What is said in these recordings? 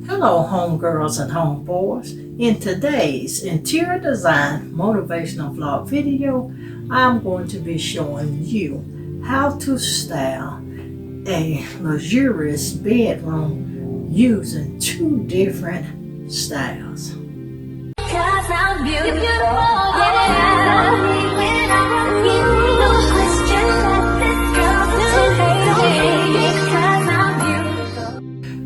Hello homegirls and homeboys. In today's interior design motivational vlog video, I'm going to be showing you how to style a luxurious bedroom using two different styles.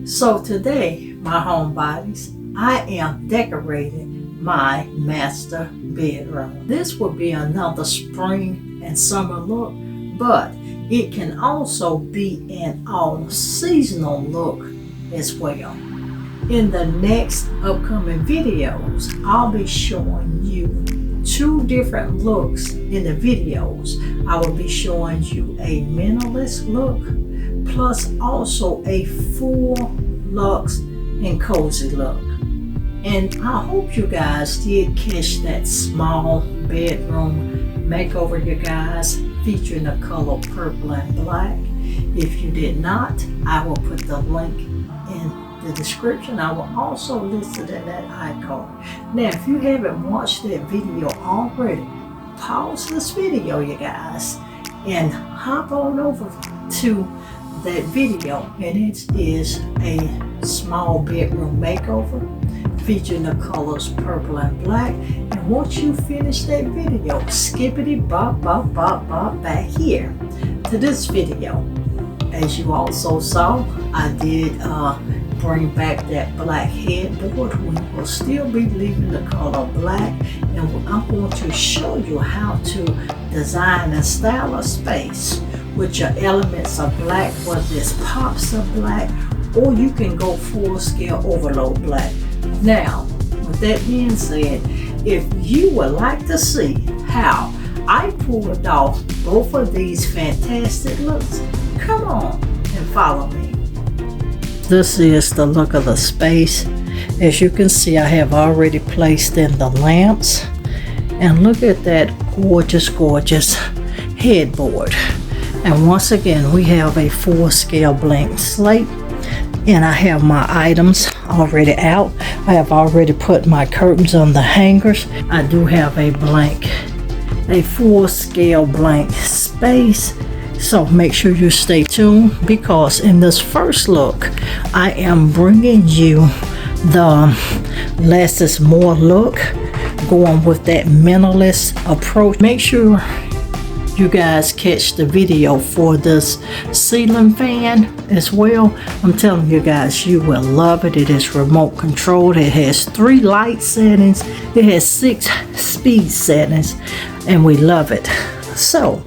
So today, my homebodies, I am decorating my master bedroom. This will be another spring and summer look, but it can also be an all-seasonal look as well. In the next upcoming videos, I'll be showing you two different looks in the videos. I will be showing you a minimalist look, plus also a full luxe and cozy look. And I hope you guys did catch that small bedroom makeover, you guys, featuring the color purple and black. If you did not, I will put the link in the description. I will also list it in that icon. Now, if you haven't watched that video already, pause this video, you guys, and hop on over to that video, and it is a small bedroom makeover featuring the colors purple and black. And once you finish that video, skippity bop bop bop bop back here to this video. As you also saw, I did bring back that black headboard. We will still be leaving the color black, and I'm going to show you how to design and style a space with your elements of black, whether it's pops of black, or you can go full scale overload black. Now, with that being said, if you would like to see how I pulled off both of these fantastic looks, come on and follow me. This is the look of the space. As you can see, I have already placed in the lamps, and look at that gorgeous headboard. And once again, we have a full scale blank slate, and I have my items already out. I have already put my curtains on the hangers. I do have a full scale blank space. So make sure you stay tuned, because in this first look, I am bringing you the less is more look, going with that minimalist approach. Make sure you guys catch the video for this ceiling fan as well. I'm telling you guys, you will love it. It is remote controlled. It has 3 light settings. It has 6 speed settings, and we love it. So,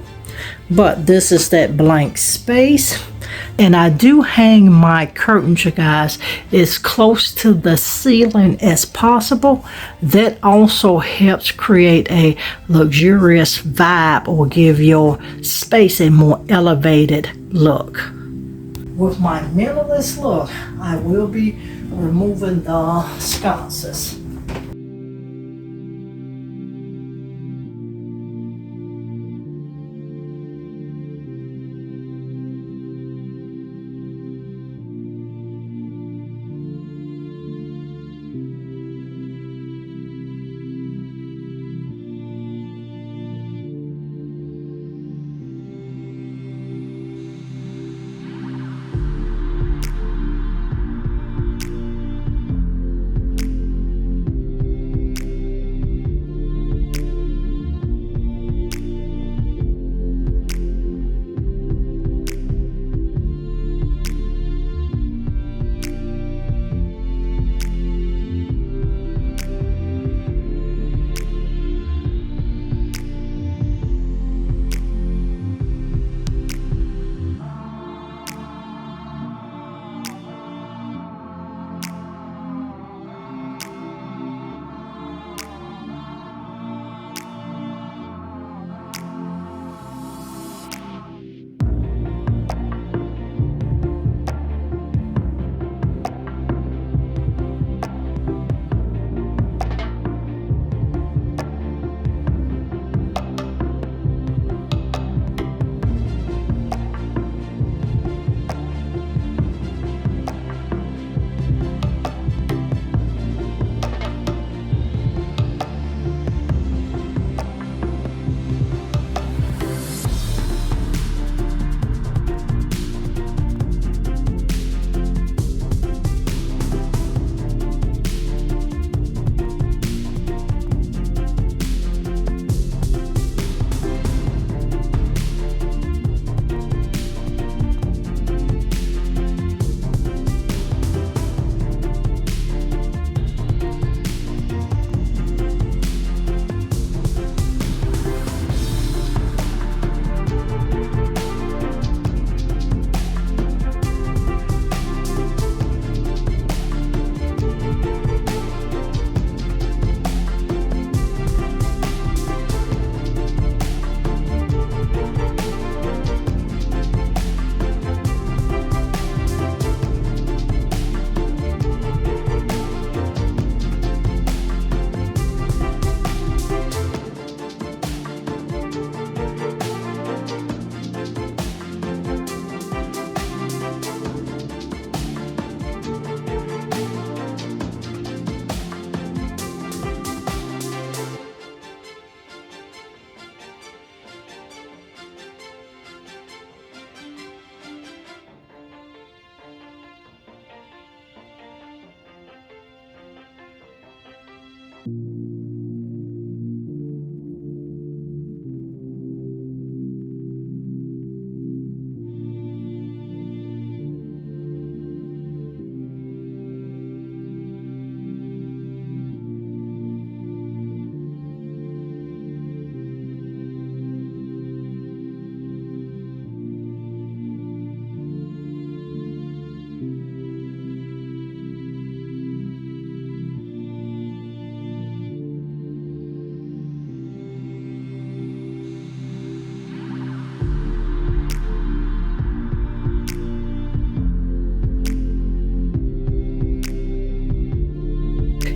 but this is that blank space, and I do hang my curtains, you guys, as close to the ceiling as possible. That also helps create a luxurious vibe, or give your space a more elevated look. With my minimalist look, I will be removing the sconces.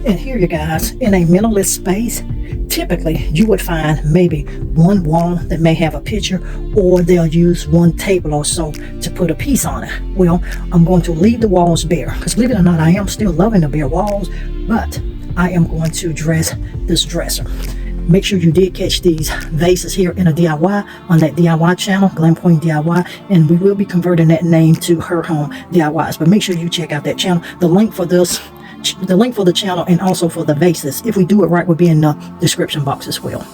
And here, you guys, in a minimalist space, typically you would find maybe one wall that may have a picture, or they'll use one table or so to put a piece on it. Well, I'm going to leave the walls bare, because believe it or not, I am still loving the bare walls, but I am going to dress this dresser. Make sure you did catch these vases here in a DIY on that DIY channel, Glam Queen DIY, and we will be converting that name to Her Home DIYs. But make sure you check out that channel. The link for the channel and also for the vases, if we do it right, will be in the description box as well.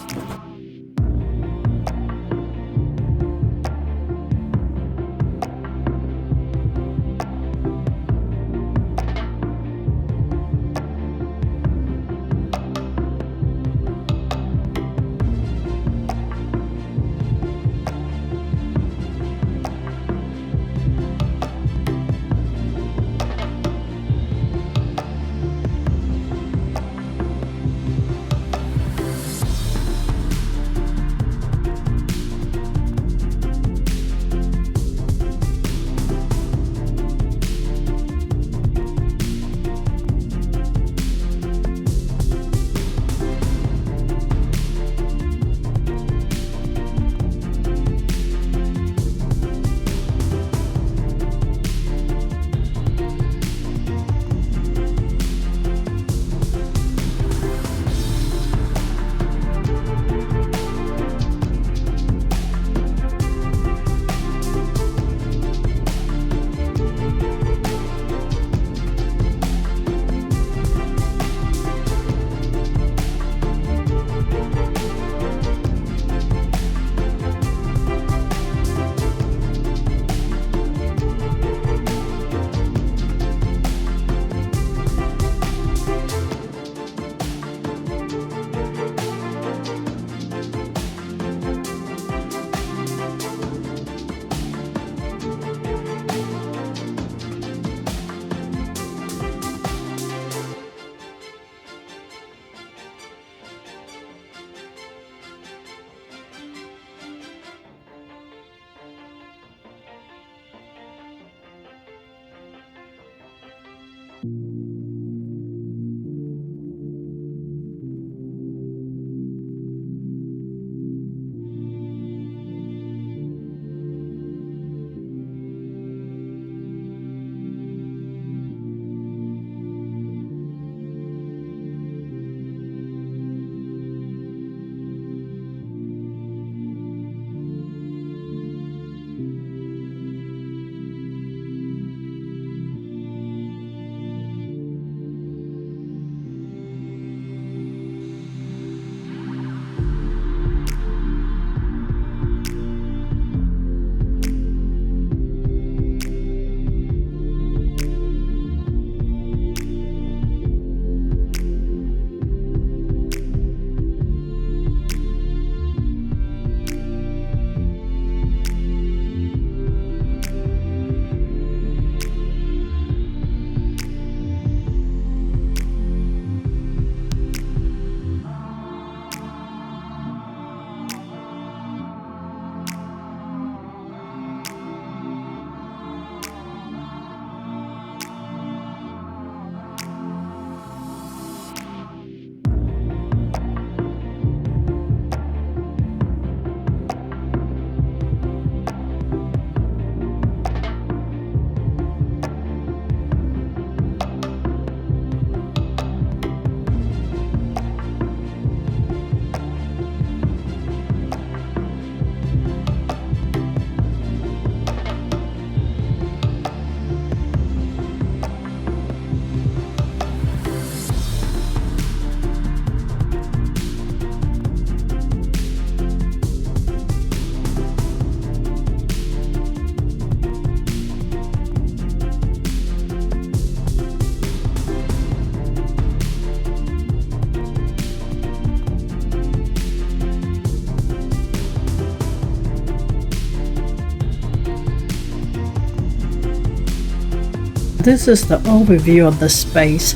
this is the overview of the space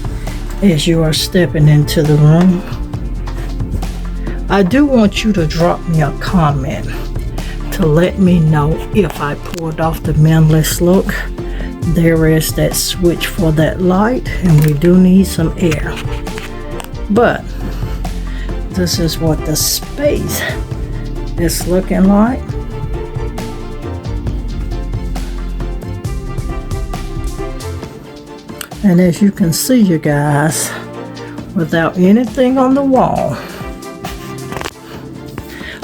as you are stepping into the room. I do want you to drop me a comment to let me know if I pulled off the minimalist look. There is that switch for that light, and we do need some air. But this is what the space is looking like. And as you can see, you guys, without anything on the wall,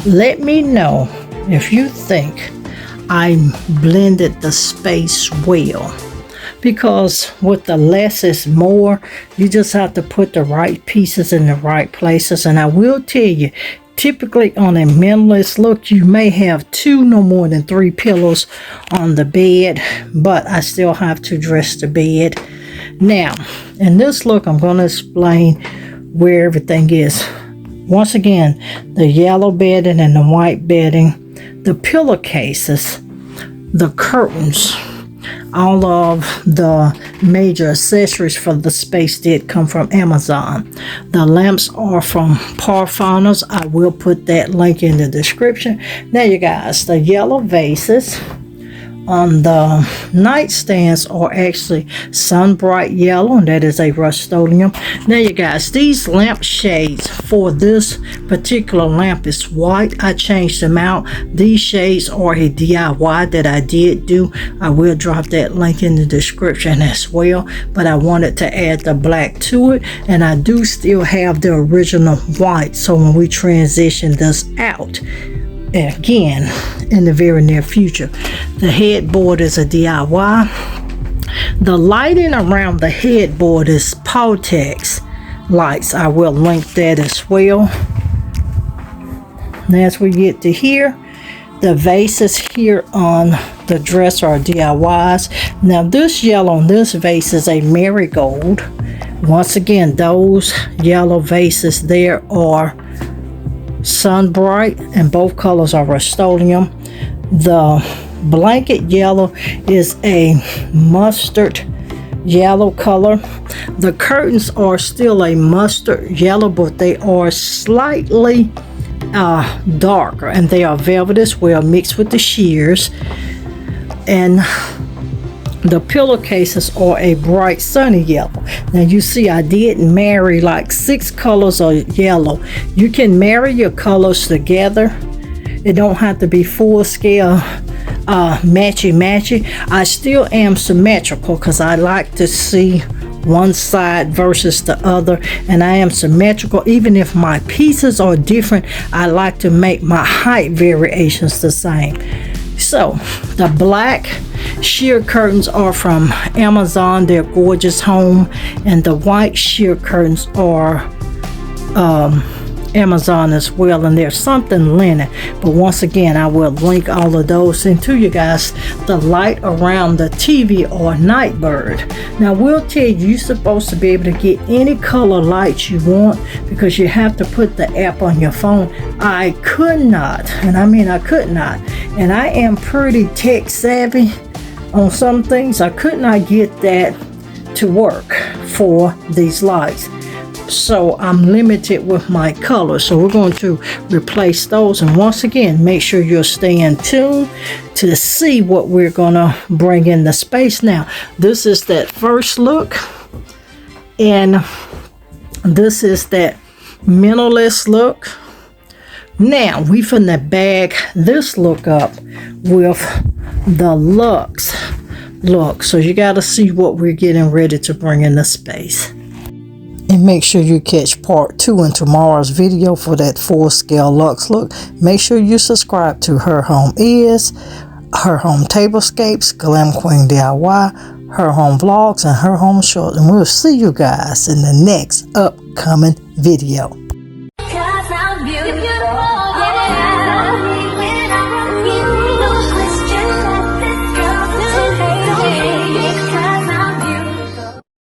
let me know if you think I blended the space well. Because with the less is more, you just have to put the right pieces in the right places. And I will tell you, typically on a minimalist look, you may have 2, no more than 3 pillows on the bed, but I still have to dress the bed. Now, in this look, I'm going to explain where everything is. Once again, the yellow bedding and the white bedding, the pillowcases, the curtains, all of the major accessories for the space did come from Amazon. The lamps are from Parfunners. I will put that link in the description. Now you guys, the yellow vases on the nightstands are actually sun bright yellow, and that is a Rust-Oleum. Now you guys, these lamp shades for this particular lamp is white. I changed them out. These shades are a DIY that I did do. I will drop that link in the description as well, but I wanted to add the black to it, and I do still have the original white, so when we transition this out again in the very near future. The headboard is a DIY. The lighting around the headboard is Pautex lights. I will link that as well. And as we get to here, the vases here on the dresser are DIYs. Now this yellow on this vase is a marigold. Once again, those yellow vases there are sun bright, and both colors are Rust-Oleum. The blanket yellow is a mustard yellow color. The curtains are still a mustard yellow, but they are slightly darker, and they are velvet as well, mixed with the sheers. And the pillowcases are a bright sunny yellow. Now you see I did marry like 6 colors of yellow. You can marry your colors together. It don't have to be full scale matchy. I still am symmetrical because I like to see one side versus the other, and I am symmetrical. Even if my pieces are different, I like to make my height variations the same. So the black sheer curtains are from Amazon. They're gorgeous home, and the white sheer curtains are Amazon as well, and there's something linen, but once again I will link all of those into you guys. The light around the TV or Nightbird. Now we'll tell you, you're supposed to be able to get any color lights you want because you have to put the app on your phone. I could not, and I mean I could not, and I am pretty tech savvy on some things. I could not get that to work for these lights. So I'm limited with my colors, so we're going to replace those. And once again, make sure you're staying tuned to see what we're gonna bring in the space. Now this is that first look, and this is that minimalist look. Now we finna bag this look up with the luxe look, so you got to see what we're getting ready to bring in the space. And make sure you catch part 2 in tomorrow's video for that full scale luxe look. Make sure you subscribe to Her Home Is, Her Home Tablescapes, Glam Queen DIY, Her Home Vlogs, and Her Home Shorts. And we'll see you guys in the next upcoming video.